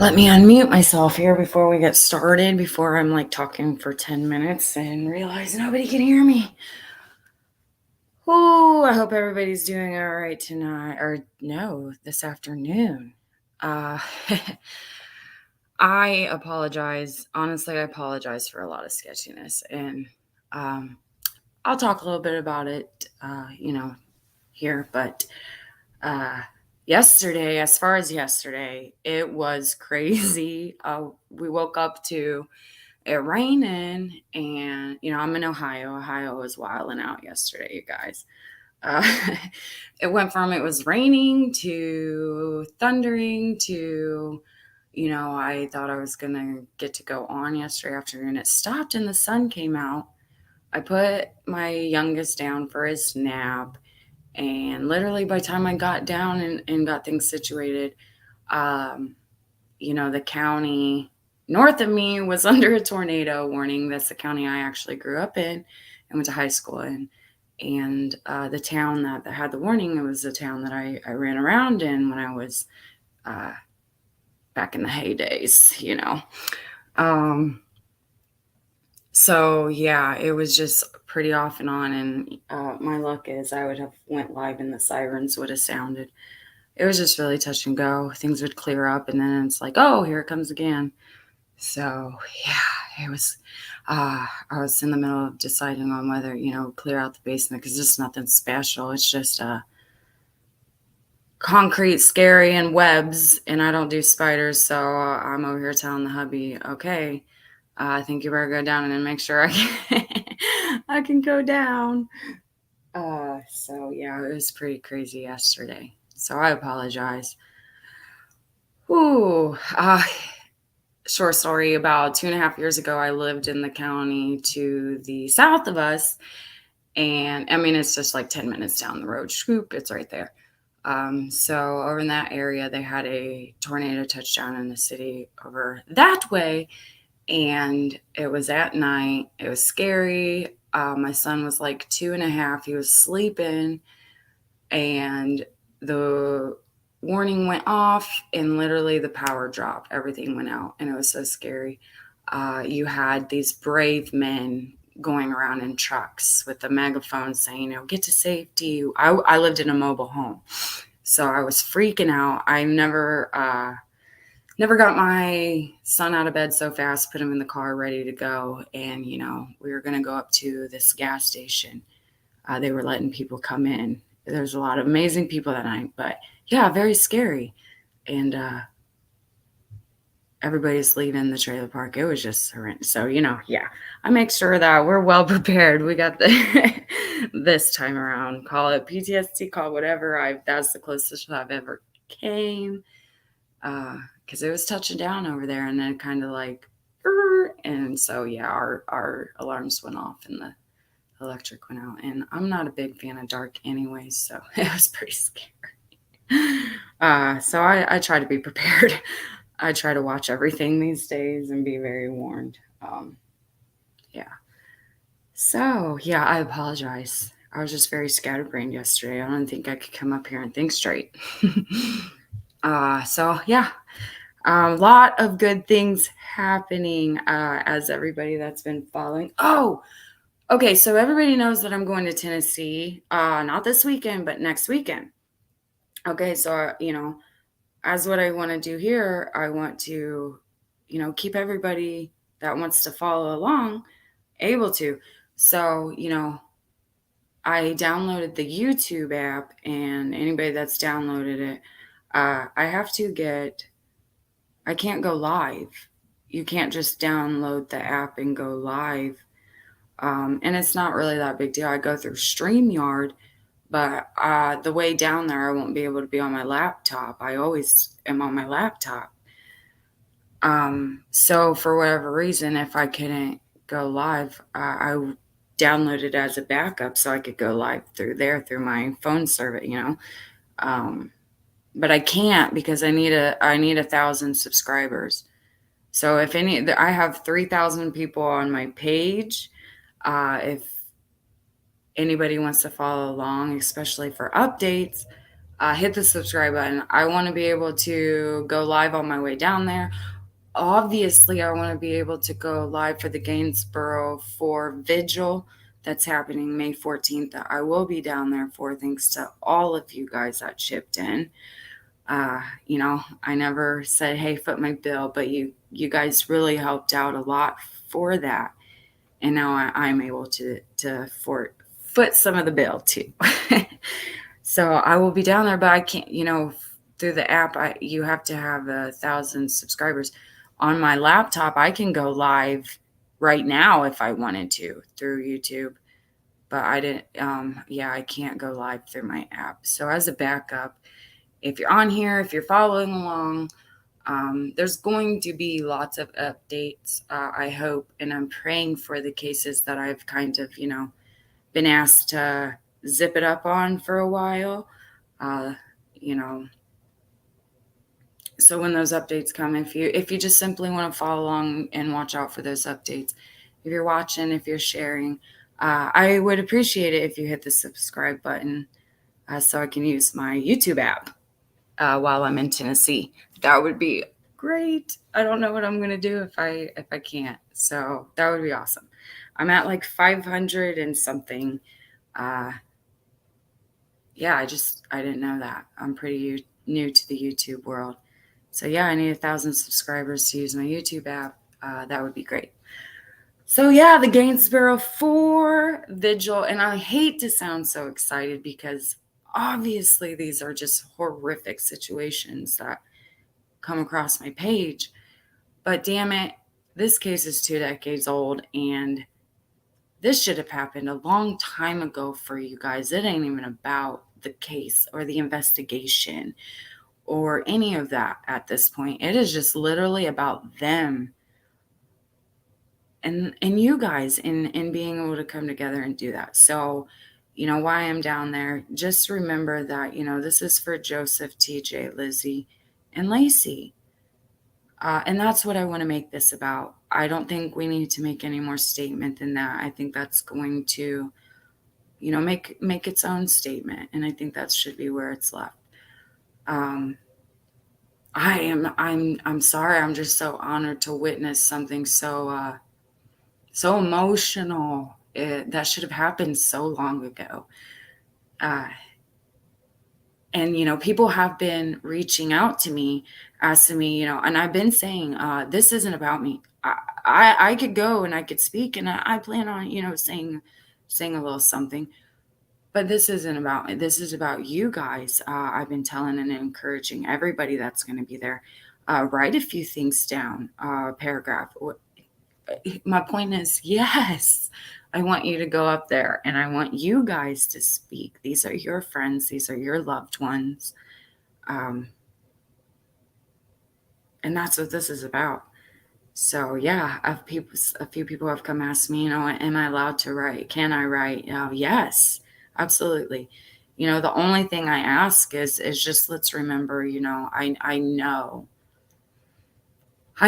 Let me unmute myself here before we get started, before I'm like talking for 10 minutes and realize nobody can hear me. Oh, I hope everybody's doing all right tonight, or no, this afternoon. Uh, I apologize. Honestly, I apologize for a lot of sketchiness, and um, I'll talk a little bit about it, here. But yesterday, as far as yesterday, it was crazy. We woke up to it raining, and I'm in Ohio. Ohio was wilding out yesterday, you guys. Uh, it went from it was raining to thundering to, I thought I was gonna get to go on yesterday afternoon. It stopped and the sun came out. I put my youngest down for his nap, and literally by the time I got down and got things situated, um, the county north of me was under a tornado warning. That's the county I actually grew up in and went to high school in. And the town that had the warning, it was the town that I ran around in when I was uh, back in the heydays. Um, so yeah, it was just pretty off and on. And my luck is I would have went live and the sirens would have sounded. It was just really touch and go. Things would clear up, and then it's like, oh, here it comes again. So yeah, it was. I was in the middle of deciding on whether clear out the basement because it's nothing special. It's just concrete, scary, and webs, and I don't do spiders. So I'm over here telling the hubby, okay, I think you better go down and then make sure I can go down. So yeah, it was pretty crazy yesterday. So I apologize. Ooh, short story, about 2.5 years ago, I lived in the county to the south of us. And I mean, it's just like 10 minutes down the road. Scoop, it's right there. So over in that area, they had a tornado touchdown in the city over that way. And it was at night. It was scary. My son was like 2.5. He was sleeping. And the warning went off, and literally the power dropped. Everything went out, and it was so scary. You had these brave men going around in trucks with the megaphone saying, get to safety. I lived in a mobile home, so I was freaking out. I never got my son out of bed so fast, put him in the car ready to go. And, we were going to go up to this gas station. They were letting people come in. There's a lot of amazing people that night, but yeah, very scary. And everybody's leaving the trailer park. It was just horrendous. So, yeah, I make sure that we're well prepared. We got the this time around. Call it PTSD, call whatever. That's the closest I've ever came. Because it was touching down over there, and then kind of like, and so yeah, our alarms went off and the electric went out. And I'm not a big fan of dark anyway, so it was pretty scary. So I try to be prepared. I try to watch everything these days and be very warned. Yeah. So yeah, I apologize. I was just very scatterbrained yesterday. I don't think I could come up here and think straight. So yeah, a lot of good things happening as everybody that's been following. Oh, okay. So everybody knows that I'm going to Tennessee, not this weekend, but next weekend. Okay. So, as what I want to do here, I want to, keep everybody that wants to follow along able to. So, I downloaded the YouTube app, and anybody that's downloaded it, I can't go live. You can't just download the app and go live. And it's not really that big deal. I go through StreamYard, but the way down there, I won't be able to be on my laptop. I always am on my laptop. So for whatever reason, if I couldn't go live, I downloaded it as a backup so I could go live through there through my phone service, But I can't because I need 1,000 subscribers. So I have 3,000 people on my page. If anybody wants to follow along, especially for updates, hit the subscribe button. I want to be able to go live on my way down there. Obviously, I want to be able to go live for the Gainesboro Four Vigil that's happening May 14th. I will be down there for, thanks to all of you guys that chipped in. I never said, hey, foot my bill, but you guys really helped out a lot for that. And now I'm able to foot some of the bill too. So I will be down there, but I can't, through the app, you have to have 1,000 subscribers. On my laptop, I can go live right now if I wanted to through YouTube, but I didn't. I can't go live through my app. So as a backup, if you're on here, if you're following along, there's going to be lots of updates, I hope, and I'm praying for the cases that I've kind of, been asked to zip it up on for a while. Uh, you know, so when those updates come, if you just simply want to follow along and watch out for those updates, if you're watching, if you're sharing, I would appreciate it if you hit the subscribe button, so I can use my YouTube app while I'm in Tennessee. That would be great. I don't know what I'm gonna do if I can't. So that would be awesome. I'm at like 500 and something. I didn't know that. I'm pretty new to the YouTube world. So yeah, I need 1,000 subscribers to use my YouTube app. That would be great. So yeah, the Gainesboro Four Vigil, and I hate to sound so excited because obviously these are just horrific situations that come across my page. But damn it, this case is 2 decades old, and this should have happened a long time ago for you guys. It ain't even about the case or the investigation or any of that at this point. It is just literally about them and you guys in being able to come together and do that. So, why I'm down there, just remember that, this is for Joseph, TJ, Lizzie, and Lacey. And that's what I want to make this about. I don't think we need to make any more statement than that. I think that's going to, make its own statement. And I think that should be where it's left. I'm sorry. I'm just so honored to witness something so emotional. That should have happened so long ago. And people have been reaching out to me, asking me, and I've been saying, this isn't about me. I could go and I could speak, and I plan on, saying a little something, but this isn't about me. This is about you guys. I've been telling and encouraging everybody that's going to be there. Write a few things down, paragraph. My point is, yes, I want you to go up there and I want you guys to speak. These are your friends, these are your loved ones. And that's what this is about. So yeah, a few people have come ask me, am I allowed to write? Can I write? Yes, absolutely. The only thing I ask is just, let's remember, I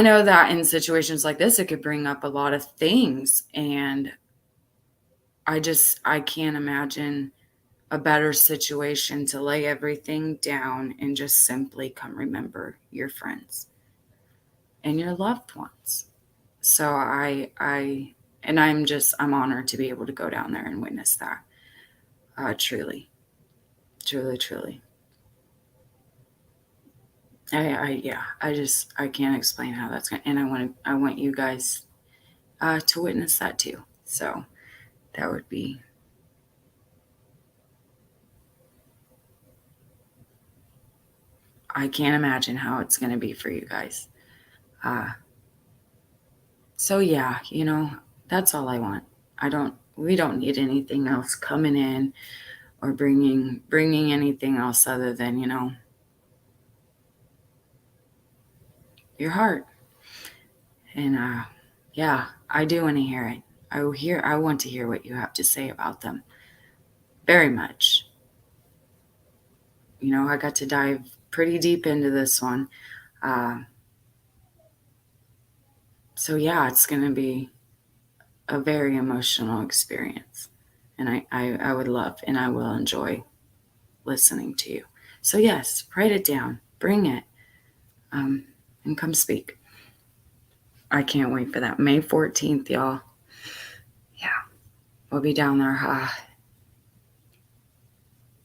know that in situations like this, it could bring up a lot of things, and I can't imagine a better situation to lay everything down and just simply come remember your friends and your loved ones. So I'm honored to be able to go down there and witness that. Truly, truly, truly. I can't explain how that's going, and I want you guys to witness that too. So that would be, I can't imagine how it's going to be for you guys. So yeah, that's all I want. We don't need anything else coming in or bringing anything else other than, your heart. And I do want to hear it. I want to hear what you have to say about them. Very much. I got to dive pretty deep into this one. So yeah, it's going to be a very emotional experience. And I would love and I will enjoy listening to you. So yes, write it down, bring it, and come speak. I can't wait for that. May 14th, y'all. Yeah, we'll be down there.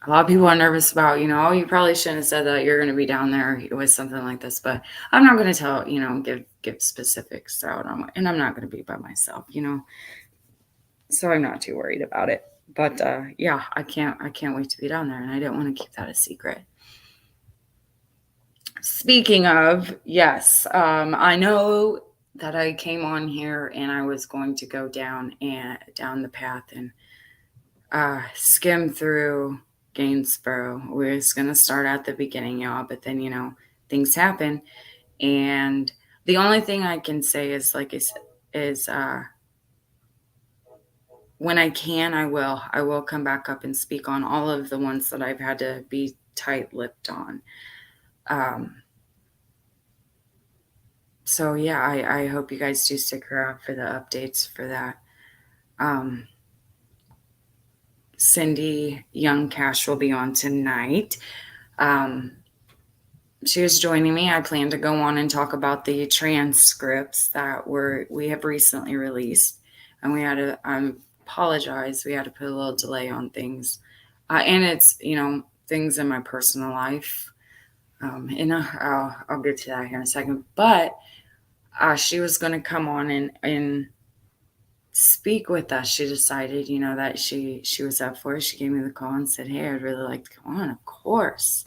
A lot of people are nervous about, oh, you probably shouldn't have said that you're going to be down there with something like this, but I'm not going to tell, give specifics out on, and I'm not going to be by myself, so I'm not too worried about it. But yeah, I can't wait to be down there, and I didn't want to keep that a secret. Speaking of, yes, I know that I came on here and I was going to go down the path and skim through Gainesboro. We was gonna start at the beginning, y'all, but then things happen, and the only thing I can say is when I can, I will come back up and speak on all of the ones that I've had to be tight-lipped on. So yeah, I hope you guys do stick around for the updates for that. Cindy Young Cash will be on tonight. She is joining me. I plan to go on and talk about the transcripts that we have recently released, and I apologize, we had to put a little delay on things, and it's things in my personal life, and I'll get to that here in a second. But she was going to come on and speak with us. She decided, that she was up for it. She gave me the call and said, "Hey, I'd really like to come on." Of course.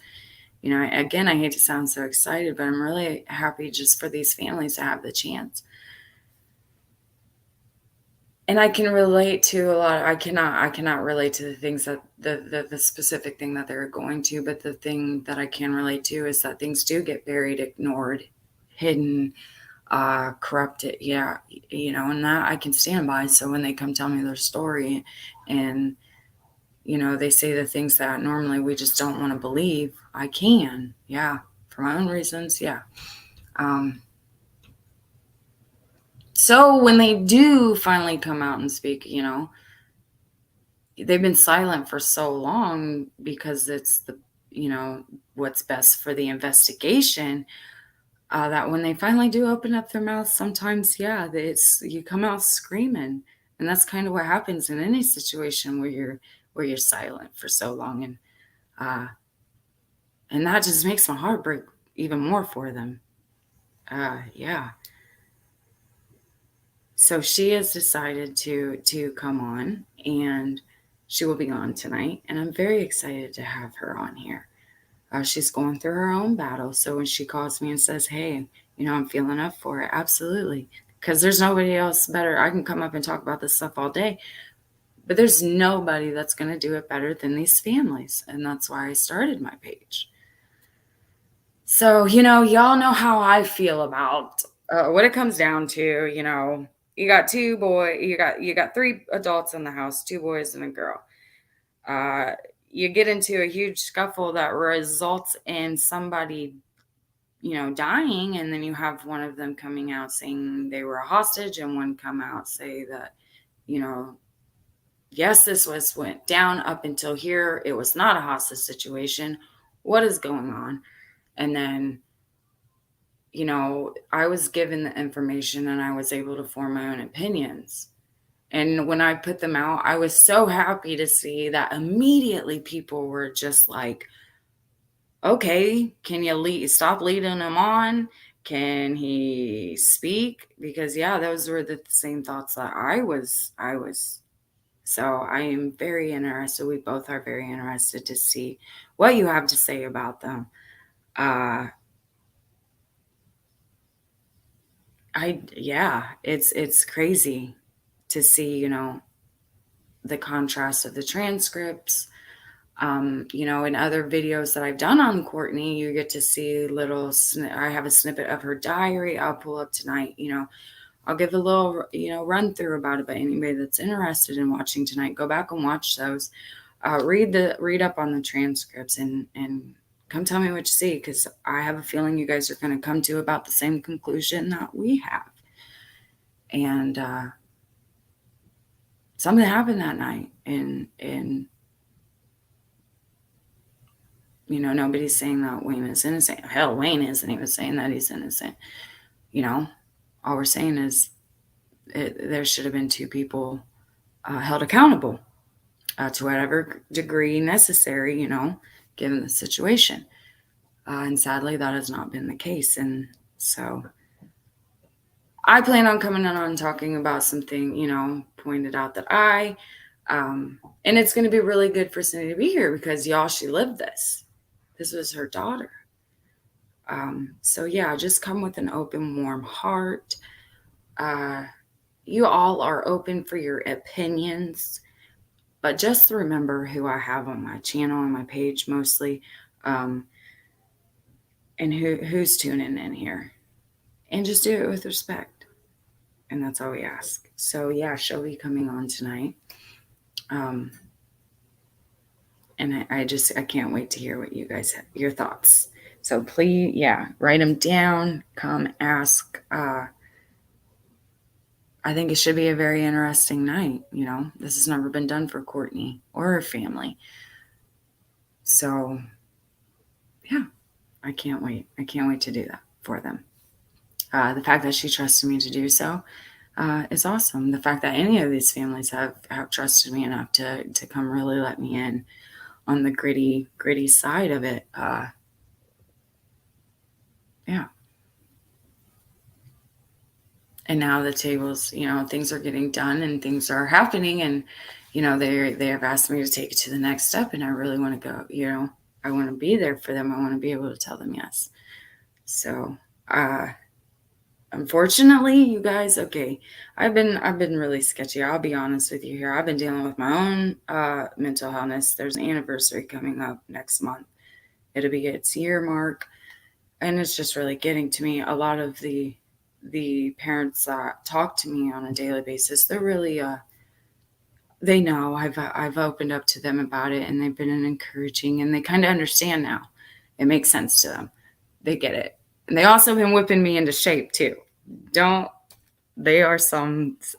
Again, I hate to sound so excited, but I'm really happy just for these families to have the chance. And I can relate to a lot. I cannot relate to the things that the specific thing that they're going to, but the thing that I can relate to is that things do get buried, ignored, hidden, corrupted. Yeah, and that I can stand by. So when they come tell me their story and they say the things that normally we just don't want to believe, I can, yeah, for my own reasons, yeah. So when they do finally come out and speak, they've been silent for so long because it's what's best for the investigation, that when they finally do open up their mouths, sometimes, yeah, you come out screaming. And that's kind of what happens in any situation where you're silent for so long. And that just makes my heart break even more for them. Yeah. So she has decided to come on, and she will be on tonight. And I'm very excited to have her on here. She's going through her own battle. So when she calls me and says, "Hey, I'm feeling up for it," absolutely. Because there's nobody else better. I can come up and talk about this stuff all day, but there's nobody that's going to do it better than these families. And that's why I started my page. So, y'all know how I feel about what it comes down to. You got you got 3 adults in the house, 2 boys and a girl. You get into a huge scuffle that results in somebody, dying, and then you have one of them coming out saying they were a hostage, and one come out say that, yes, went down up until here. It was not a hostage situation. What is going on? And then I was given the information and I was able to form my own opinions. And when I put them out, I was so happy to see that immediately people were just like, "Okay, can you stop leading him on? Can he speak?" Because yeah, those were the same thoughts that I was. So I am very interested. We both are very interested to see what you have to say about them. It's crazy to see, the contrast of the transcripts. In other videos that I've done on Courtney, you get to see I have a snippet of her diary. I'll pull up tonight, I'll give a little, run through about it. But anybody that's interested in watching tonight, go back and watch those. Read up on the transcripts and come tell me what you see, because I have a feeling you guys are going to come to about the same conclusion that we have. And something happened that night, and Nobody's saying that Wayne is innocent. Hell, Wayne isn't even saying that he's innocent. All we're saying is there should have been two people held accountable to whatever degree necessary, given the situation. And sadly, that has not been the case. And so I plan on coming on and talking about something, pointed out that and it's going to be really good for Cindy to be here because y'all, she lived this. This was her daughter. So yeah, just come with an open, warm heart. You all are open for your opinions, but just remember who I have on my channel and my page mostly, and who's tuning in here, and just do it with respect. And that's all we ask. So yeah, she'll be coming on tonight. And I can't wait to hear what you guys have, your thoughts. So please, yeah, write them down. Come ask. I think it should be a very interesting night. This has never been done for Courtney or her family. So yeah, I can't wait. I can't wait to do that for them. The fact that she trusted me to do so is awesome. The fact that any of these families have trusted me enough to come really let me in on the gritty side of it. Yeah. And now the tables, things are getting done and things are happening, and they have asked me to take it to the next step, and I really want to go. I want to be there for them. I want to be able to tell them yes. So unfortunately, you guys, okay, I've been really sketchy. I'll be honest with you here. I've been dealing with my own mental illness. There's an anniversary coming up next month. It'll be its year mark, and it's just really getting to me. A lot of the parents that talk to me on a daily basis, they're really they know I've opened up to them about it, and they've been encouraging, and they kind of understand now. It makes sense to them. They get it. And they also been whipping me into shape too. They are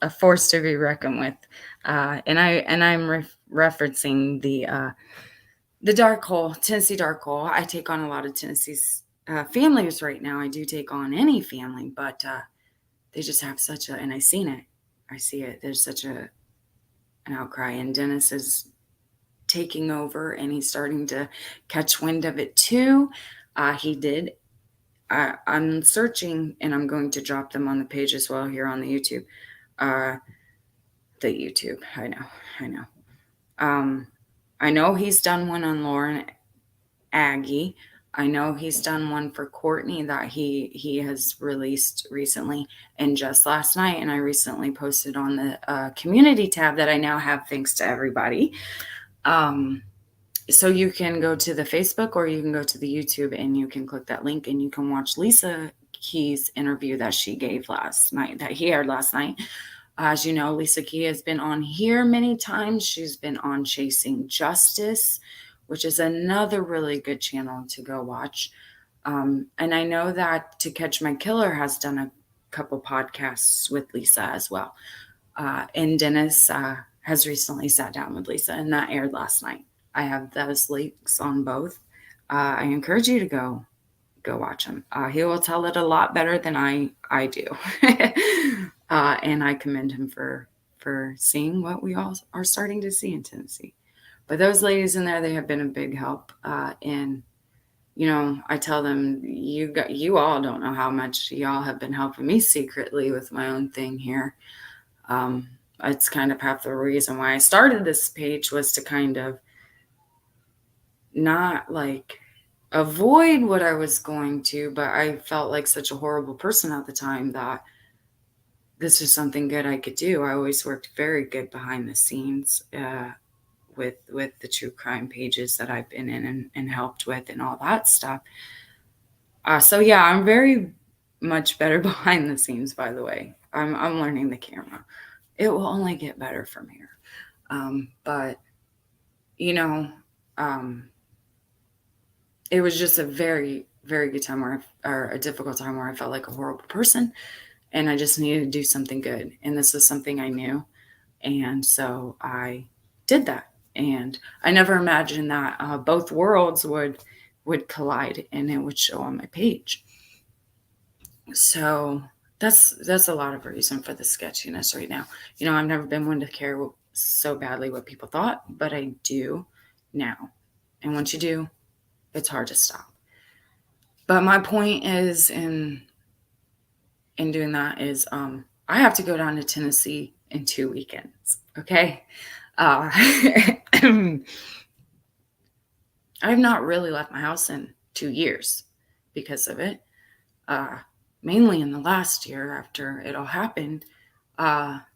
a force to be reckoned with. And I'm referencing the dark hole, Tennessee dark hole. I take on a lot of Tennessee's families right now. I do take on any family, but they just have and I see it. There's such an outcry, and Dennis is taking over, and he's starting to catch wind of it too. He did. I'm searching, and I'm going to drop them on the page as well here on the YouTube. I know. I know he's done one on Lauren Aggie. I know he's done one for Courtney that he has released recently, and just last night. And I recently posted on the community tab that I now have, thanks to everybody. So you can go to the Facebook, or you can go to the YouTube, and you can click that link, and you can watch Lisa Key's interview that she gave last night, that he aired last night. As you know, Lisa Key has been on here many times. She's been on Chasing Justice, which is another really good channel to go watch. And I know that To Catch My Killer has done a couple podcasts with Lisa as well. And Dennis has recently sat down with Lisa, and that aired last night. I have those links on both. I encourage you to go watch him. He will tell it a lot better than I do. And I commend him for seeing what we all are starting to see in Tennessee. But those ladies in there, they have been a big help. And, I tell them, you all don't know how much y'all have been helping me secretly with my own thing here. It's kind of half the reason why I started this page, was to kind of not like avoid what I was going to, but I felt like such a horrible person at the time that this was something good I could do. I always worked very good behind the scenes with the true crime pages that I've been in and helped with and all that stuff. So yeah, I'm very much better behind the scenes, by the way. I'm learning the camera. It will only get better from here. But it was just a very, very good time or a difficult time where I felt like a horrible person, and I just needed to do something good. And this was something I knew. And so I did that. And I never imagined that both worlds would would collide and it would show on my page. So that's a lot of reason for the sketchiness right now. I've never been one to care so badly what people thought, but I do now. And once you do, it's hard to stop. But my point is in doing that is I have to go down to Tennessee in 2 weekends. Okay. I've not really left my house in 2 years because of it. Mainly in the last year after it all happened.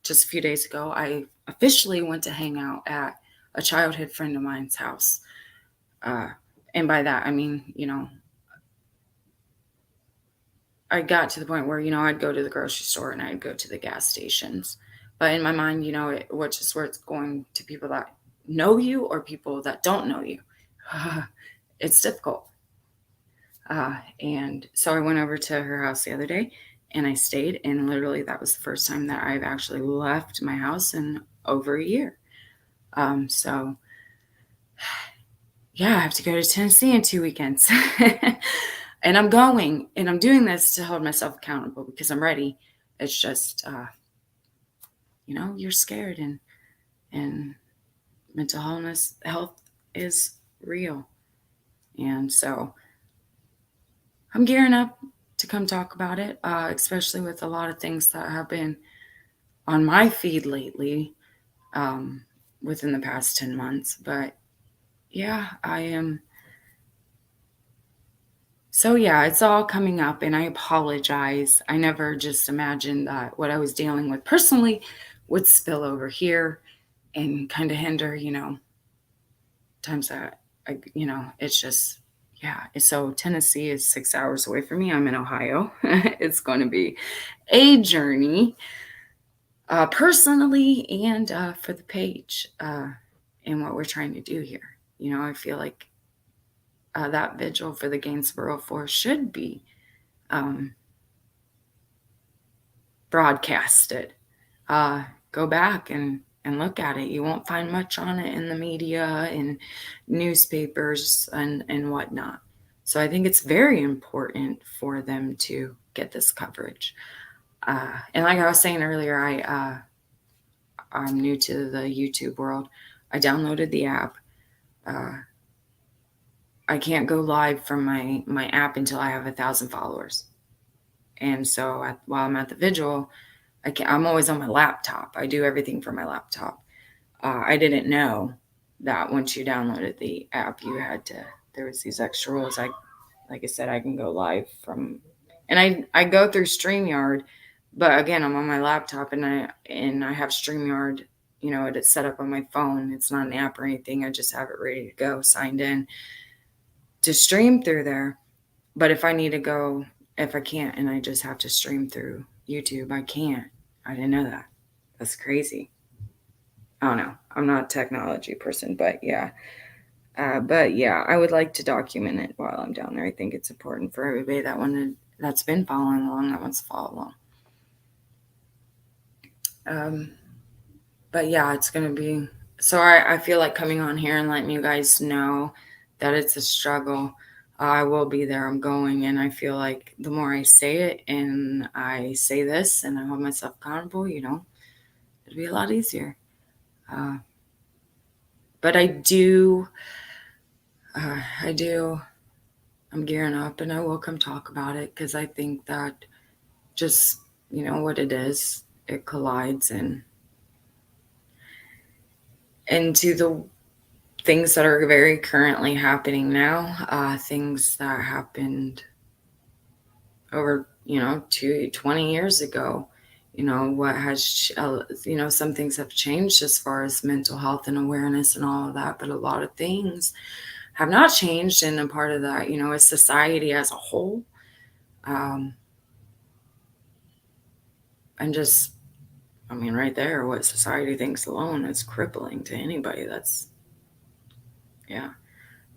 Just a few days ago, I officially went to hang out at a childhood friend of mine's house. And by that, I mean, I got to the point where, I'd go to the grocery store and I'd go to the gas stations. But in my mind, which is where it's going to people that know you or people that don't know you. It's difficult. And so I went over to her house the other day and I stayed. And literally that was the first time that I've actually left my house in over a year. So yeah, I have to go to Tennessee in 2 weekends. And I'm going, and I'm doing this to hold myself accountable because I'm ready. It's just, you're scared, and mental health is real. And so I'm gearing up to come talk about it, especially with a lot of things that have been on my feed lately within the past 10 months. But yeah, I am. So yeah, it's all coming up and I apologize. I never just imagined that what I was dealing with personally would spill over here and kind of hinder, times that it's just, yeah. So Tennessee is 6 hours away from me. I'm in Ohio. It's going to be a journey personally and for the page and what we're trying to do here. I feel like that vigil for the Gainesboro Four should be broadcasted. Go back and look at it. You won't find much on it in the media and newspapers and whatnot. So I think it's very important for them to get this coverage. And like I was saying earlier, I'm new to the YouTube world. I downloaded the app. I can't go live from my app until I have 1,000 followers. And so while I'm at the vigil, I'm always on my laptop. I do everything from my laptop. I didn't know that once you downloaded the app, there was these extra rules. Like I said, I can go live from, and I go through StreamYard, but again, I'm on my laptop and I have StreamYard, it's set up on my phone. It's not an app or anything. I just have it ready to go, signed in to stream through there. But if I can't and I just have to stream through YouTube, I can't. I didn't know that. That's crazy. I don't know. I'm not a technology person, but yeah. I would like to document it while I'm down there. I think it's important for everybody that's been following along, that wants to follow along. But yeah, it's going to be, so I feel like coming on here and letting you guys know that it's a struggle. I will be there. I'm going. And I feel like the more I say it and I say this and I hold myself accountable, it'll be a lot easier. But I'm gearing up and I will come talk about it because I think that just, what it is, it collides into the things that are very currently happening now, things that happened over, 20 years ago. What has, some things have changed as far as mental health and awareness and all of that, but a lot of things have not changed. And a part of that, is society as a whole. And just, right there, what society thinks alone is crippling to anybody. Yeah.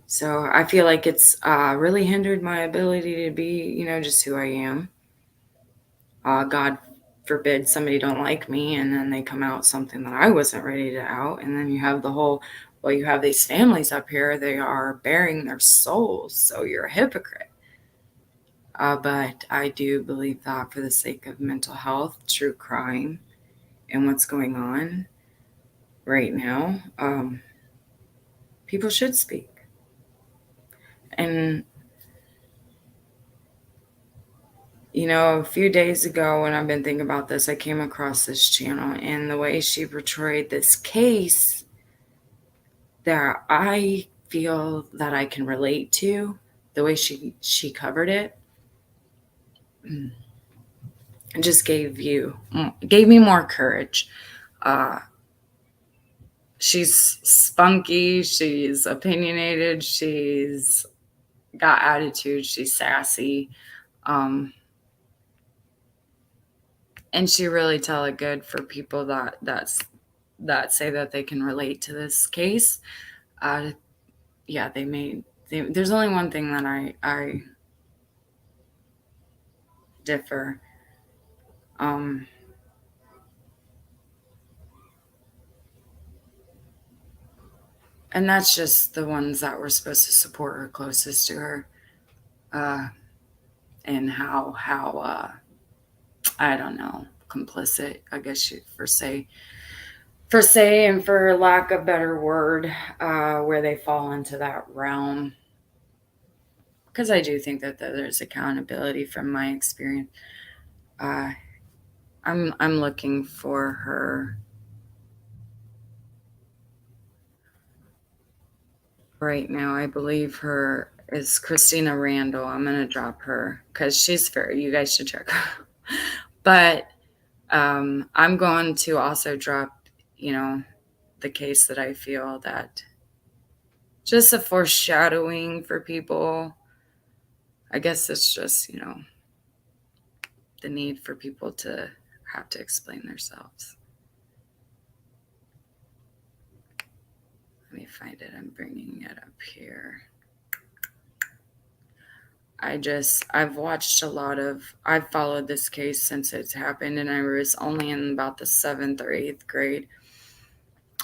So I feel like it's really hindered my ability to be, just who I am. God forbid somebody don't like me and then they come out something that I wasn't ready to out. And then you have the whole well, you have these families up here, they are bearing their souls, so you're a hypocrite. But I do believe that for the sake of mental health, true crime, and what's going on right now, people should speak. And, a few days ago when I've been thinking about this, I came across this channel, and the way she portrayed this case that I feel that I can relate to, the way she covered it, it just gave me more courage. Uh, she's spunky, she's opinionated, she's got attitude, she's sassy, and she really tell it good for people that say that they can relate to this case. Yeah, there's only one thing that I differ. And that's just the ones that were supposed to support her closest to her, and how I don't know, complicit, I guess for say, and for lack of better word, where they fall into that realm. Because I do think that there's accountability from my experience. Uh, I'm looking for her right now. I believe her is Christina Randall. I'm gonna drop her because she's fair. You guys should check her. But I'm going to also drop, the case that I feel that just a foreshadowing for people. I guess it's just, the need for people to have to explain themselves. Let me find it. I'm bringing it up here. I've watched I've followed this case since it's happened, and I was only in about the 7th or 8th grade.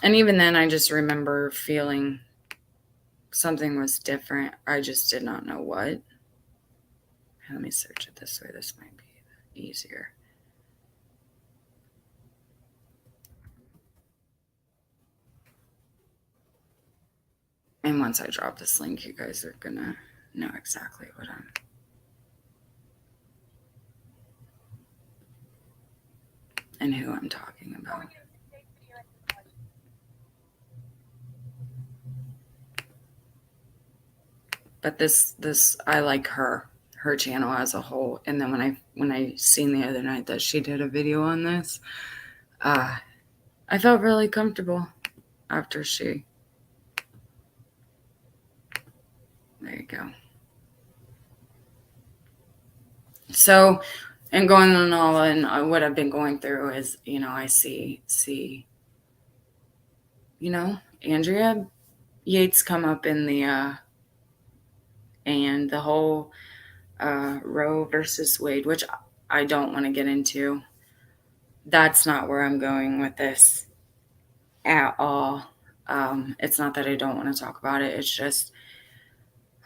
And even then, I just remember feeling something was different. I just did not know what. Let me search it this way. This might be easier. And once I drop this link, you guys are going to know exactly what and who I'm talking about. But this I like her channel as a whole. And then when I seen the other night that she did a video on this, I felt really comfortable after she. There you go. So, and going on all, and what I've been going through is, I see, Andrea Yates come up in and the whole Roe versus Wade, which I don't want to get into. That's not where I'm going with this at all. It's not that I don't want to talk about it. It's just,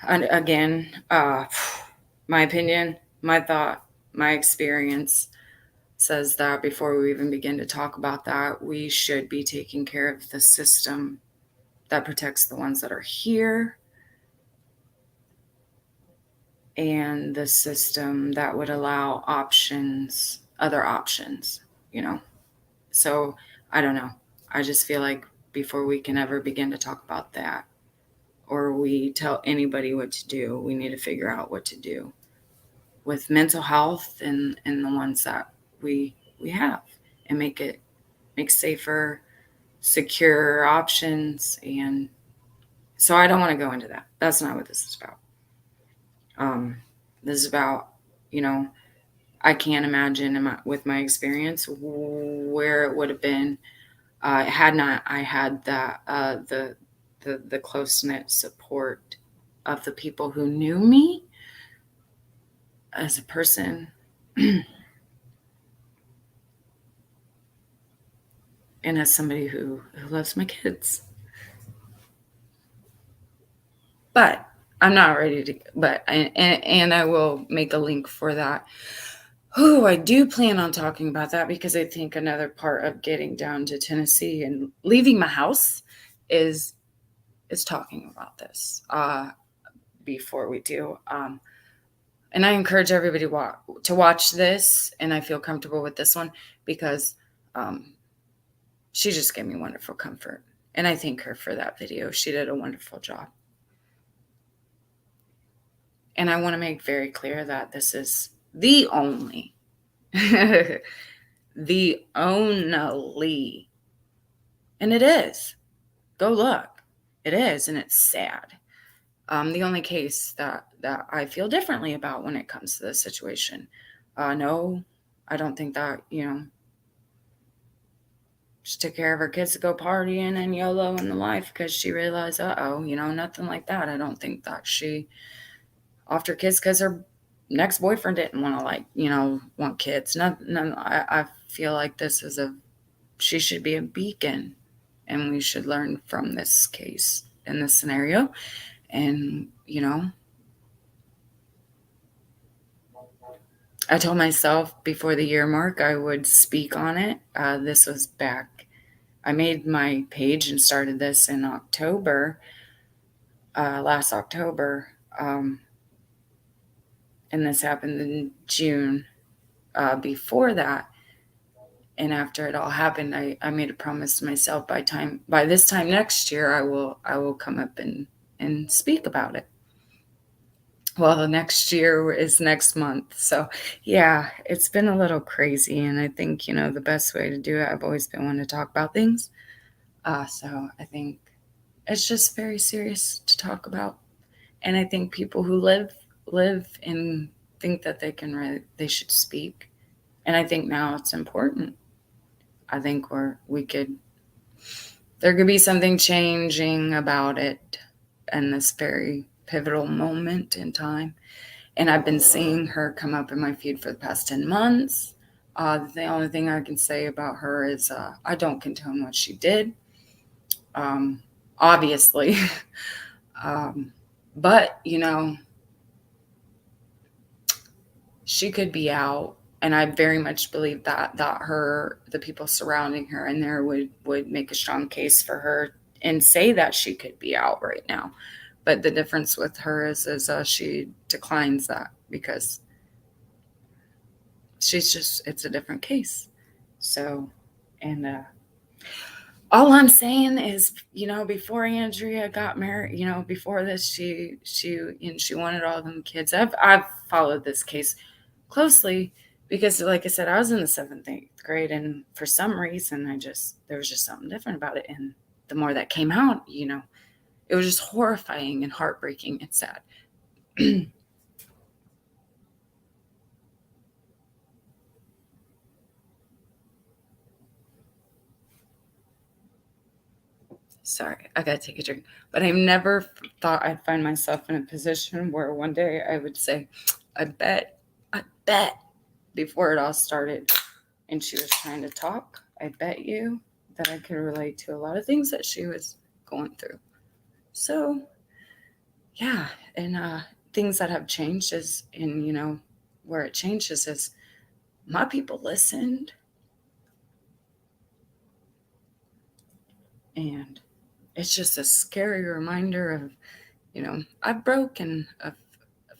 again, my opinion, my thought, my experience says that before we even begin to talk about that, we should be taking care of the system that protects the ones that are here, and the system that would allow other options, So I don't know. I just feel like before we can ever begin to talk about that, or we tell anybody what to do, we need to figure out what to do with mental health and the ones that we have, and make safer, secure options. And so I don't want to go into that. That's not what this is about. This is about, I can't imagine with my experience where it would have been had not I had that the close-knit support of the people who knew me as a person, and as somebody who loves my kids. But I'm not ready to, and I will make a link for that. Oh, I do plan on talking about that because I think another part of getting down to Tennessee and leaving my house is talking about this before we do. And I encourage everybody to watch this, and I feel comfortable with this one because um, she just gave me wonderful comfort. And I thank her for that video. She did a wonderful job. And I want to make very clear that this is the only, the only, and it is. Go look. It is, and it's sad. The only case that I feel differently about when it comes to this situation. No, I don't think that, she took care of her kids to go partying and YOLO in the life because she realized, nothing like that. I don't think that she offed her kids because her next boyfriend didn't want to want kids. No, I feel like she should be a beacon, and we should learn from this case in this scenario. And, I told myself before the year mark I would speak on it. This was back. I made my page and started this in October, last October. And this happened in June. Before that, and after it all happened, I made a promise to myself by this time next year I will come up and speak about it. Well, the next year is next month. So yeah, it's been a little crazy, and I think, the best way to do it, I've always been one to talk about things. So I think it's just very serious to talk about. And I think people who live and think that they should speak. And I think now it's important. I think there could be something changing about it in this very pivotal moment in time. And I've been seeing her come up in my feed for the past 10 months. The only thing I can say about her is I don't condone what she did, obviously. But, she could be out. And I very much believe that the people surrounding her in there would make a strong case for her and say that she could be out right now. But the difference with her is she declines that because it's a different case. So, and all I'm saying is, before Andrea got married, before this, she wanted all them kids. I've followed this case closely because, like I said, I was in the 7th, 8th grade, and for some reason, there was just something different about it. And the more that came out, it was just horrifying and heartbreaking and sad. Sorry, I gotta take a drink. But I never thought I'd find myself in a position where one day I would say, I bet, before it all started and she was trying to talk, I bet you that I could relate to a lot of things that she was going through. So, yeah, and things that have changed where it changes is my people listened. And it's just a scary reminder of, I've broken a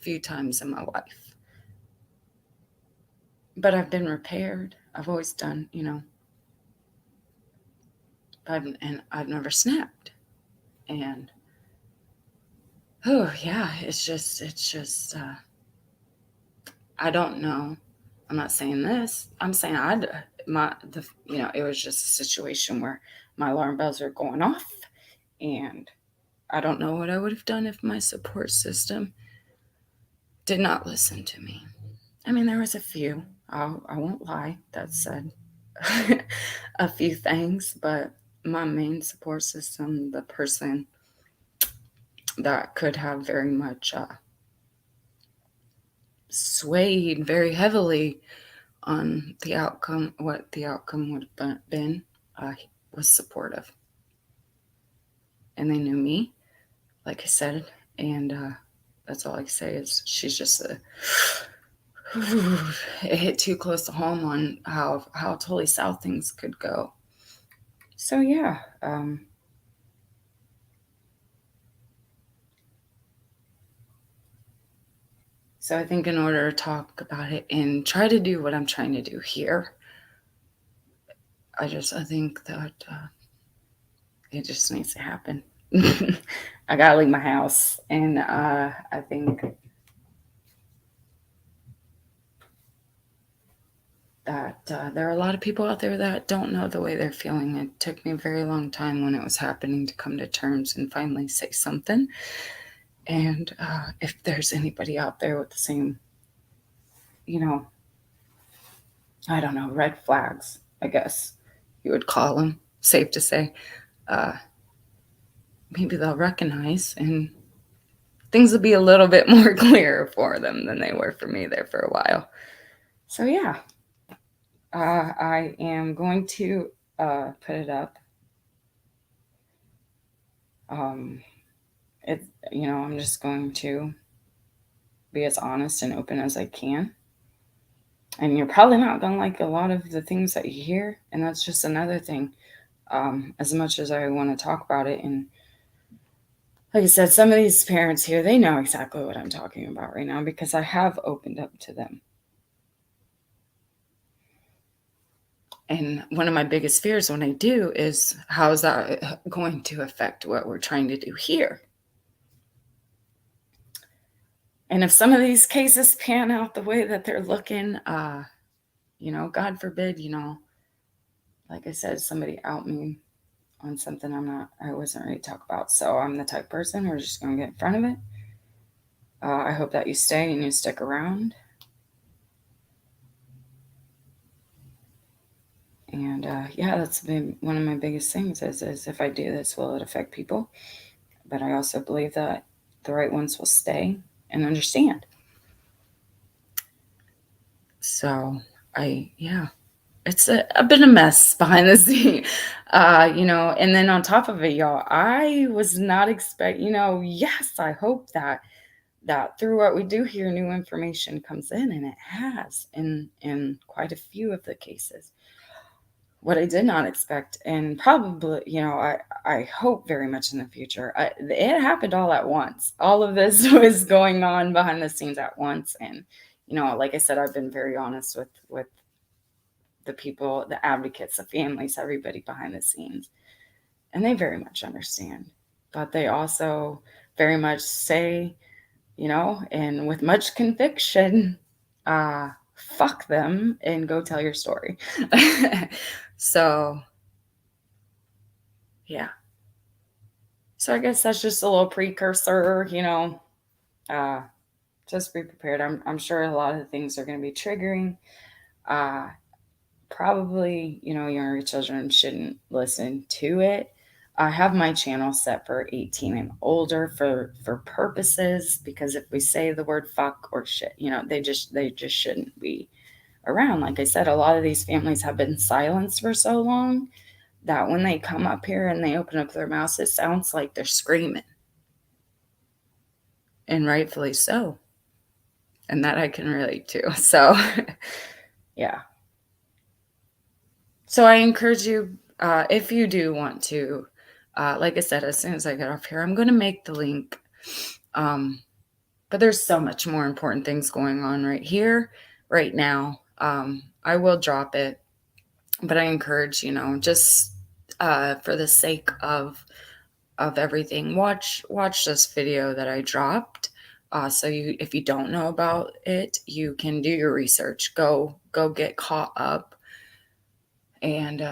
few times in my life, but I've been repaired. I've always done, and I've never snapped. And oh yeah, it's just I don't know. I'm not saying this. I'm saying it was just a situation where my alarm bells are going off, and I don't know what I would have done if my support system did not listen to me. I mean, there was a few. I won't lie. That said, a few things, but my main support system, the person that could have very much swayed very heavily on the outcome, what the outcome would have been, was supportive. And they knew me, like I said, And that's all I can say is she's just it hit too close to home on how totally south things could go. So yeah, so I think in order to talk about it and try to do what I'm trying to do here, I think that it just needs to happen. I gotta leave my house, and I think that there are a lot of people out there that don't know the way they're feeling. It took me a very long time when it was happening to come to terms and finally say something. And if there's anybody out there with the same, you know, I don't know, red flags, I guess you would call them, safe to say, uh, maybe they'll recognize and things will be a little bit more clear for them than they were for me there for a while. So, yeah, I am going to put it up. It, I'm just going to be as honest and open as I can. And you're probably not going to like a lot of the things that you hear. And that's just another thing. As much as I want to talk about it, and like I said, some of these parents here, they know exactly what I'm talking about right now because I have opened up to them. And one of my biggest fears when I do is how is that going to affect what we're trying to do here? And if some of these cases pan out the way that they're looking, God forbid, like I said, somebody out me on something I wasn't ready to talk about. So I'm the type of person who's just going to get in front of it. I hope that you stay and you stick around. And that's been one of my biggest things is if I do this, will it affect people? But I also believe that the right ones will stay and understand. So it's a bit of a mess behind the scene, and then on top of it, y'all, I was not expecting, yes, I hope that through what we do here, new information comes in, and it has in quite a few of the cases. What I did not expect, and probably, I hope very much in the future, it happened all at once. All of this was going on behind the scenes at once. And, like I said, I've been very honest with the people, the advocates, the families, everybody behind the scenes. And they very much understand. But they also very much say, and with much conviction, fuck them and go tell your story. So, yeah. So I guess that's just a little precursor, just be prepared. I'm sure a lot of things are going to be triggering. Probably, younger children shouldn't listen to it. I have my channel set for 18 and older for purposes, because if we say the word fuck or shit, they just shouldn't be around. Like I said, a lot of these families have been silenced for so long that when they come up here and they open up their mouths, it sounds like they're screaming. And rightfully so. And that I can relate to. So, yeah. So I encourage you, if you do want to, like I said, as soon as I get off here, I'm going to make the link. But there's so much more important things going on right here, right now. I will drop it, but I encourage, just for the sake of everything, watch this video that I dropped. So if you don't know about it, you can do your research. Go get caught up, and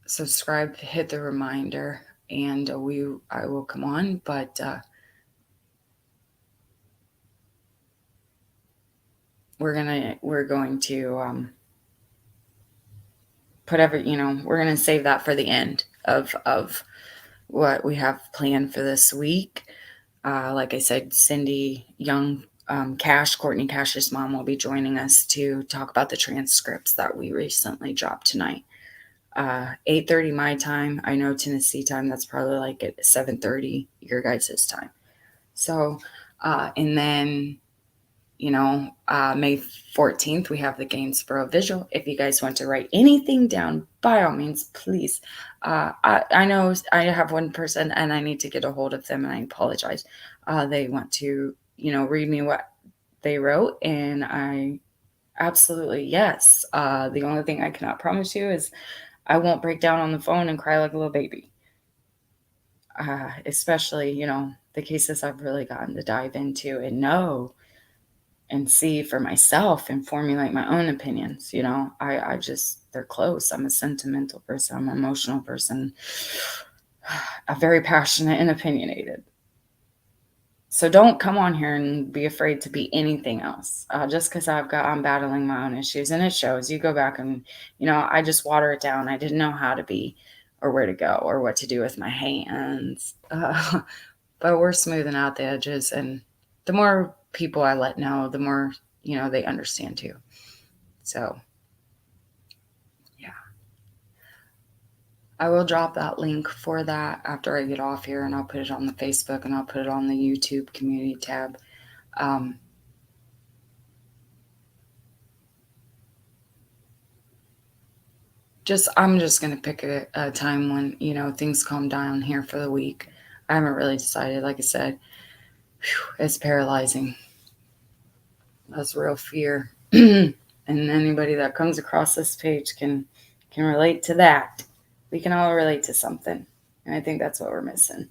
subscribe, hit the reminder, and I will come on. But we're going to put we're going to save that for the end of what we have planned for this week. Like I said, Cindy Young, Courtney Cash's mom, will be joining us to talk about the transcripts that we recently dropped tonight. 8:30 my time. I know Tennessee time, that's probably like at 7:30 your guys' time. So, and then, May 14th, we have the Gainesboro Vigil. If you guys want to write anything down, by all means, please. I know I have one person and I need to get a hold of them, and I apologize. They want to, read me what they wrote, and I absolutely, yes. The only thing I cannot promise you is I won't break down on the phone and cry like a little baby. Especially, the cases I've really gotten to dive into and know and see for myself and formulate my own opinions. I just, they're close. I'm a sentimental person. I'm an emotional person, very passionate and opinionated. So don't come on here and be afraid to be anything else. Just because I'm battling my own issues, and it shows. You go back and, I just water it down. I didn't know how to be or where to go or what to do with my hands. But we're smoothing out the edges, and the more people I let know, the more, they understand too. So, yeah. I will drop that link for that after I get off here, and I'll put it on the Facebook, and I'll put it on the YouTube community tab. I'm just going to pick a time when, things calm down here for the week. I haven't really decided. Like I said, it's paralyzing. That's real fear. And anybody that comes across this page can relate to that. We can all relate to something. And I think that's what we're missing.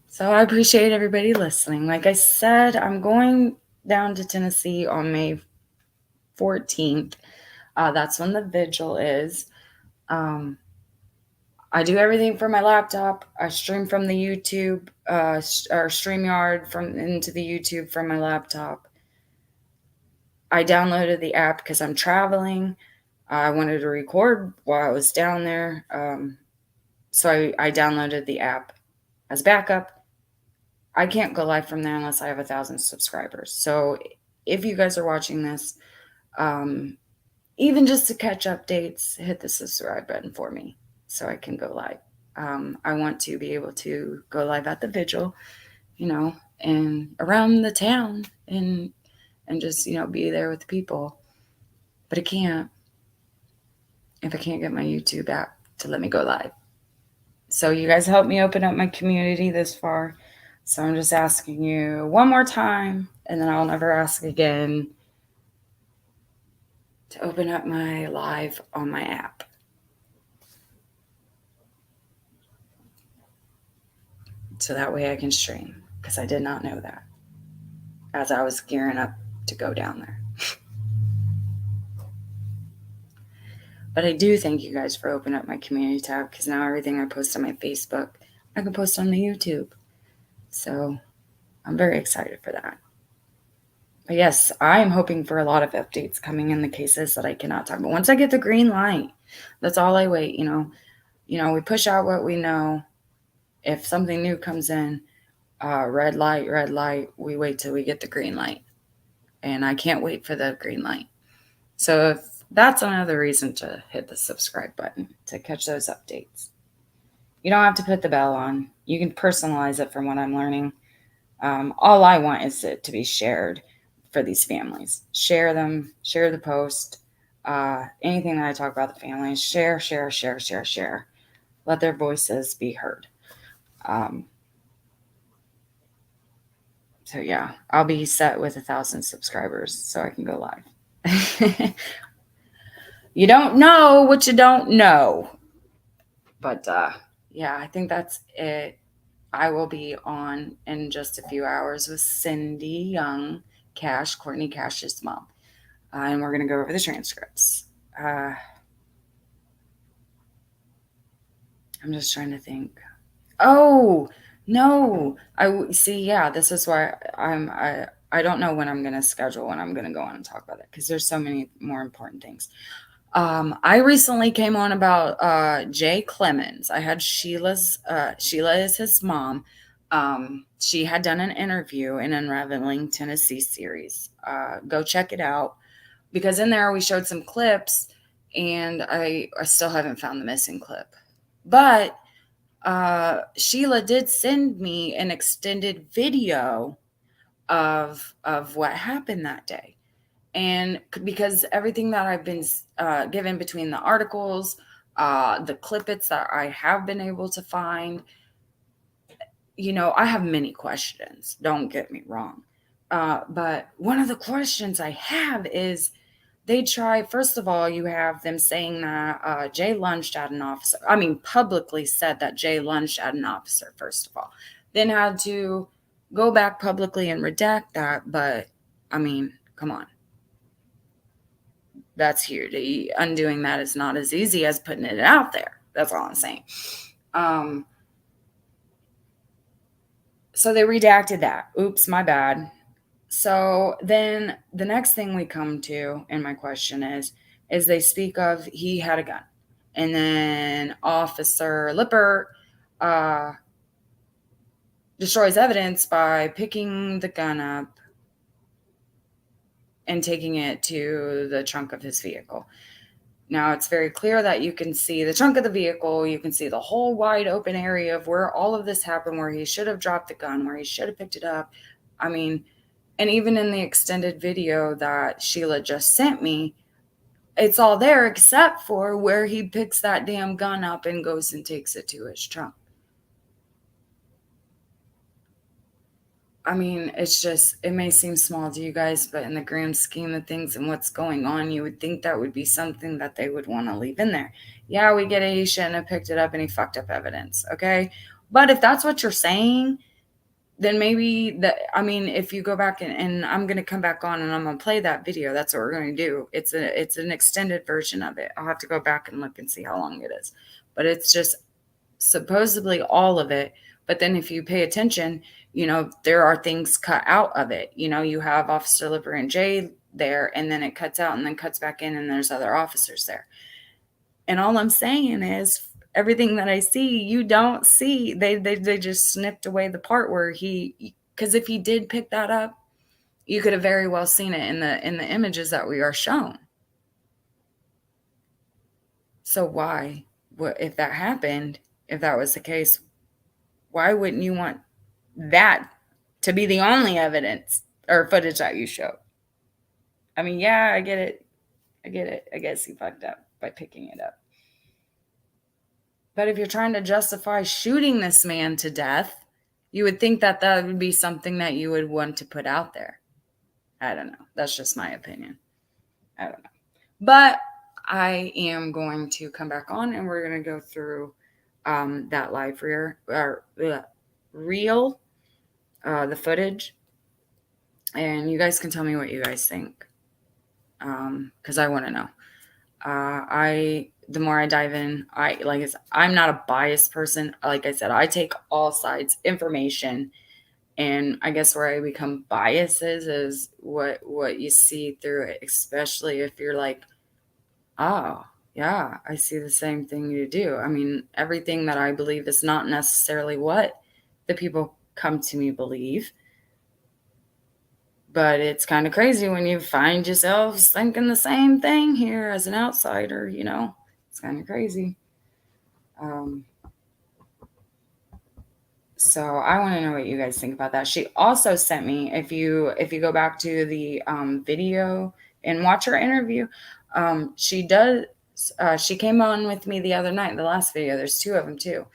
So I appreciate everybody listening. Like I said, I'm going down to Tennessee on May 14th. That's when the vigil is. I do everything from my laptop. I stream from the YouTube or StreamYard into the YouTube from my laptop. I downloaded the app because I'm traveling. I wanted to record while I was down there. So I downloaded the app as backup. I can't go live from there unless I have 1,000 subscribers. So if you guys are watching this, even just to catch updates, hit the subscribe button for me so I can go live. I want to be able to go live at the vigil, and around the town and just, be there with the people. But I can't if I can't get my YouTube app to let me go live. So you guys helped me open up my community this far. So I'm just asking you one more time, and then I'll never ask again, to open up my live on my app. So that way I can stream, because I did not know that as I was gearing up to go down there. But I do thank you guys for opening up my community tab, because now everything I post on my Facebook, I can post on the YouTube. So I'm very excited for that. But yes, I am hoping for a lot of updates coming in the cases that I cannot talk about. Once I get the green light, that's all I wait. We push out what we know. If something new comes in, red light, we wait till we get the green light. And I can't wait for the green light. So if that's another reason to hit the subscribe button to catch those updates. You don't have to put the bell on. You can personalize it from what I'm learning. All I want is it to be shared for these families. Share them, share the post. Anything that I talk about the families, share. Let their voices be heard. So yeah, I'll be set with 1,000 subscribers so I can go live. You don't know what you don't know. But yeah, I think that's it. I will be on in just a few hours with Cindy Young Cash, Courtney Cash's mom. And we're going to go over the transcripts. I'm just trying to think. Oh, no. Yeah, this is why I don't know when I'm going to schedule, when I'm going to go on and talk about it, because there's so many more important things. I recently came on about Jay Clemmon. I had Sheila is his mom. She had done an interview in Unraveling Tennessee series. Go check it out. because in there we showed some clips, and I still haven't found the missing clip. But Sheila did send me an extended video of what happened that day. And because everything that I've been given between the articles, the clippets that I have been able to find, I have many questions. Don't get me wrong. But one of the questions I have is, they try, first of all, you have them saying that Jay lunged at an officer. I mean, publicly said that Jay lunged at an officer, first of all. Then had to go back publicly and redact that. But, I mean, come on. That's huge. Undoing that is not as easy as putting it out there. That's all I'm saying. So they redacted that. Oops, my bad. So then the next thing we come to, and my question is they speak of he had a gun. And then Officer Lippert destroys evidence by picking the gun up and taking it to the trunk of his vehicle. Now, it's very clear that you can see the trunk of the vehicle. You can see the whole wide open area of where all of this happened, where he should have dropped the gun, where he should have picked it up. I mean, and even in the extended video that Sheila just sent me, it's all there except for where he picks that damn gun up and goes and takes it to his trunk. I mean, it's just, it may seem small to you guys, but in the grand scheme of things and what's going on, you would think that would be something that they would want to leave in there. Yeah, we get it. He shouldn't have picked it up and he fucked up evidence. Okay. But if that's what you're saying, then maybe if you go back and I'm going to come back on and I'm going to play that video, that's what we're going to do. It's an extended version of it. I'll have to go back and look and see how long it is, but it's just supposedly all of it. But then if you pay attention, there are things cut out of it. You have Officer Lippert and Jay there, and then it cuts out and then cuts back in, and there's other officers there. And all I'm saying is, everything that I see, you don't see. They just snipped away the part where because if he did pick that up, you could have very well seen it in the images that we are shown. So why, if that happened, if that was the case, why wouldn't you want that to be the only evidence or footage that you show? I mean, yeah, I get it. I guess he fucked up by picking it up. But if you're trying to justify shooting this man to death, you would think that would be something that you would want to put out there. I don't know. That's just my opinion. I don't know. But I am going to come back on and we're going to go through that live reel, the footage. And you guys can tell me what you guys think. Because I want to know. The more I dive in, I'm not a biased person. Like I said, I take all sides information, and I guess where I become biased is what you see through it, especially if you're like, oh yeah, I see the same thing you do. I mean, everything that I believe is not necessarily what the people come to me believe. But it's kind of crazy when you find yourselves thinking the same thing here as an outsider, It's kind of crazy. So I want to know what you guys think about that. She also sent me, if you go back to the video and watch her interview, she came on with me the other night, the last video. There's two of them too.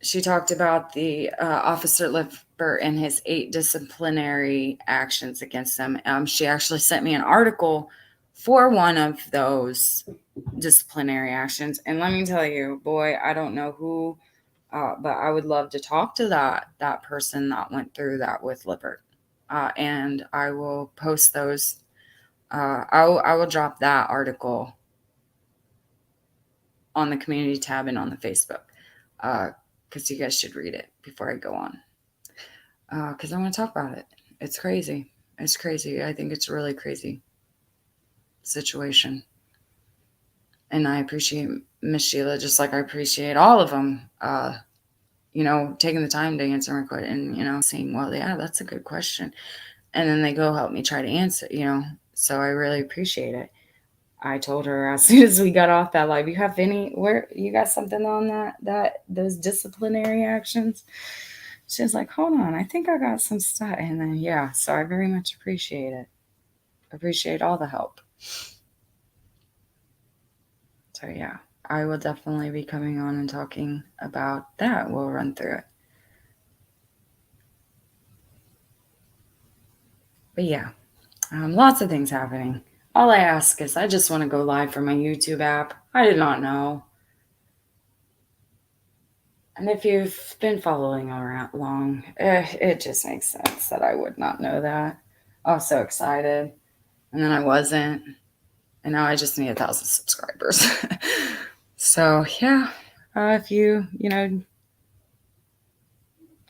She talked about the Officer Lippert and his 8 disciplinary actions against them. She actually sent me an article for one of those disciplinary actions. And let me tell you, boy, I don't know who, but I would love to talk to that person that went through that with Lippert. And I will post those. I will drop that article on the community tab and on the Facebook. Because you guys should read it before I go on. Because I want to talk about it. It's crazy. It's crazy. I think it's a really crazy situation. And I appreciate Miss Sheila, just like I appreciate all of them, taking the time to answer my question and, saying, well, yeah, that's a good question. and then they go help me try to answer, so I really appreciate it. I told her as soon as we got off that live, you got something on those disciplinary actions? She was like, hold on, I think I got some stuff. And then, yeah, so I very much appreciate it. Appreciate all the help. So, yeah, I will definitely be coming on and talking about that. We'll run through it. But yeah, lots of things happening. All I ask is I just want to go live for my YouTube app. I did not know. And if you've been following around long, it just makes sense that I would not know that. I was so excited, and then I wasn't, and now I just need 1,000 subscribers. So yeah, if you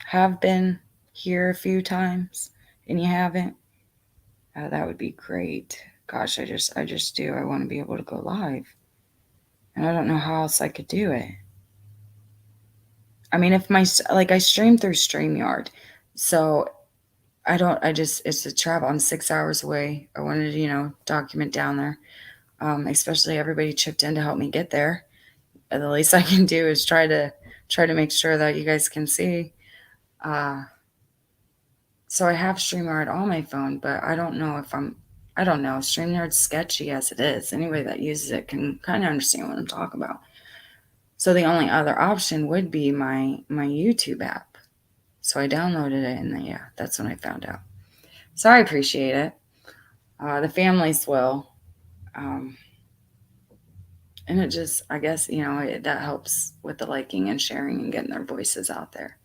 have been here a few times and you haven't, that would be great. Gosh, I just do. I want to be able to go live, and I don't know how else I could do it. I mean, if I stream through StreamYard, so it's a travel. I'm 6 hours away. I wanted to, document down there. Especially everybody chipped in to help me get there. And the least I can do is try to make sure that you guys can see. So I have StreamYard on my phone, but I don't know. StreamYard's sketchy as it is. Anybody that uses it can kind of understand what I'm talking about. So the only other option would be my YouTube app. So I downloaded it, and then, yeah, that's when I found out. So I appreciate it. The families will. And it just, I guess, that helps with the liking and sharing and getting their voices out there.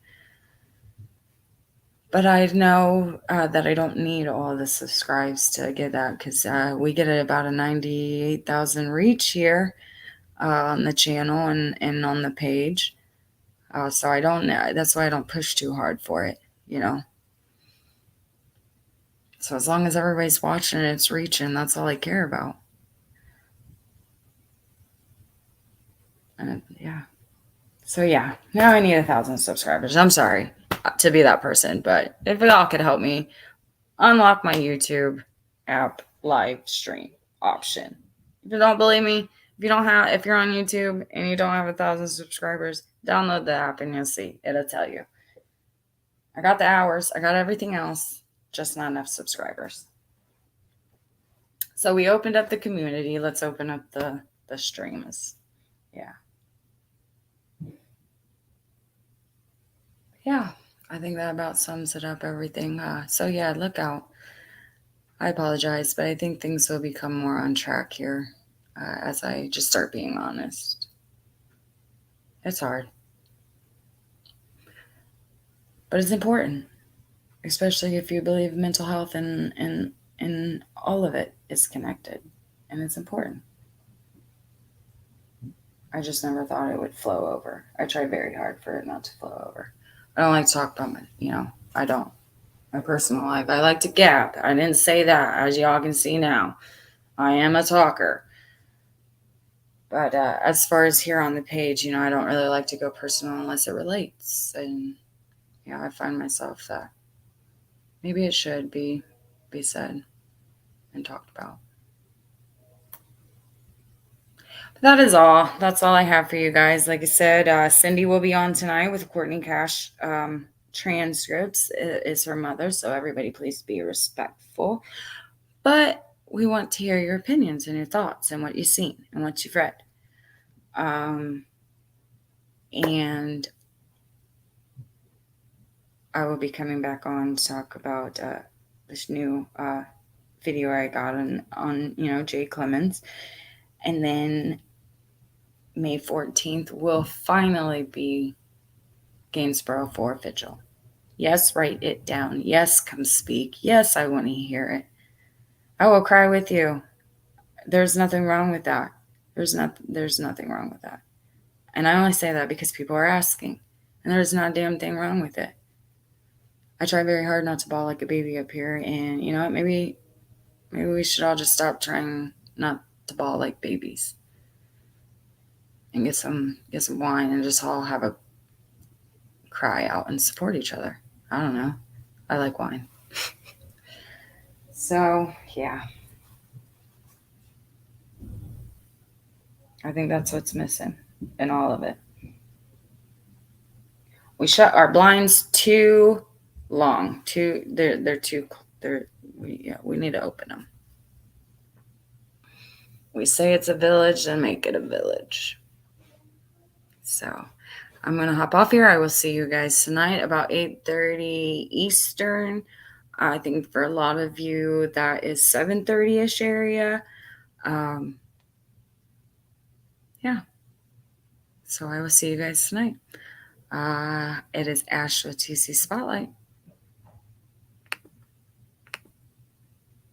But I know that I don't need all the subscribes to get that, because we get about a 98,000 reach here on the channel and on the page. So I don't, that's why I don't push too hard for it, So as long as everybody's watching and it's reaching, that's all I care about. And yeah. So yeah, now I need 1,000 subscribers. I'm sorry to be that person, but if y'all could help me unlock my YouTube app live stream option. If you don't believe me, if you're on YouTube and you don't have 1,000 subscribers, download the app and you'll see. It'll tell you. I got the hours. I got everything else. Just not enough subscribers. So we opened up the community. Let's open up the streams. Yeah. Yeah. I think that about sums it up, everything. So yeah, look out. I apologize, but I think things will become more on track here as I just start being honest. It's hard. But it's important, especially if you believe mental health and all of it is connected, and it's important. I just never thought it would flow over. I tried very hard for it not to flow over. I don't like to talk about I don't. My personal life. I like to gab. I didn't say that, as y'all can see now. I am a talker. But as far as here on the page, I don't really like to go personal unless it relates. And I find myself that maybe it should be said and talked about. But that is all. That's all I have for you guys. Like I said, Cindy will be on tonight with Courtney Cash. Transcripts is her mother, so everybody please be respectful. But we want to hear your opinions and your thoughts and what you've seen and what you've read. And I will be coming back on to talk about this new video I got on Jay Clemmon. And then May 14th will finally be Gainesboro Four Vigil. Yes, write it down. Yes, come speak. Yes, I want to hear it. I will cry with you. There's nothing wrong with that. There's nothing wrong with that. And I only say that because people are asking. And there's not a damn thing wrong with it. I try very hard not to bawl like a baby up here. And you know what? Maybe we should all just stop trying not to bawl like babies. And get some wine and just all have a cry out and support each other. I don't know. I like wine. So, yeah, I think that's what's missing in all of it. We shut our blinds too long. They're too we need to open them. We say it's a village, then make it a village. So, I'm gonna hop off here. I will see you guys tonight about 8:30 Eastern. I think for a lot of you that is 7:30ish area. Um, yeah. So I will see you guys tonight. It is Ash with TC Spotlight.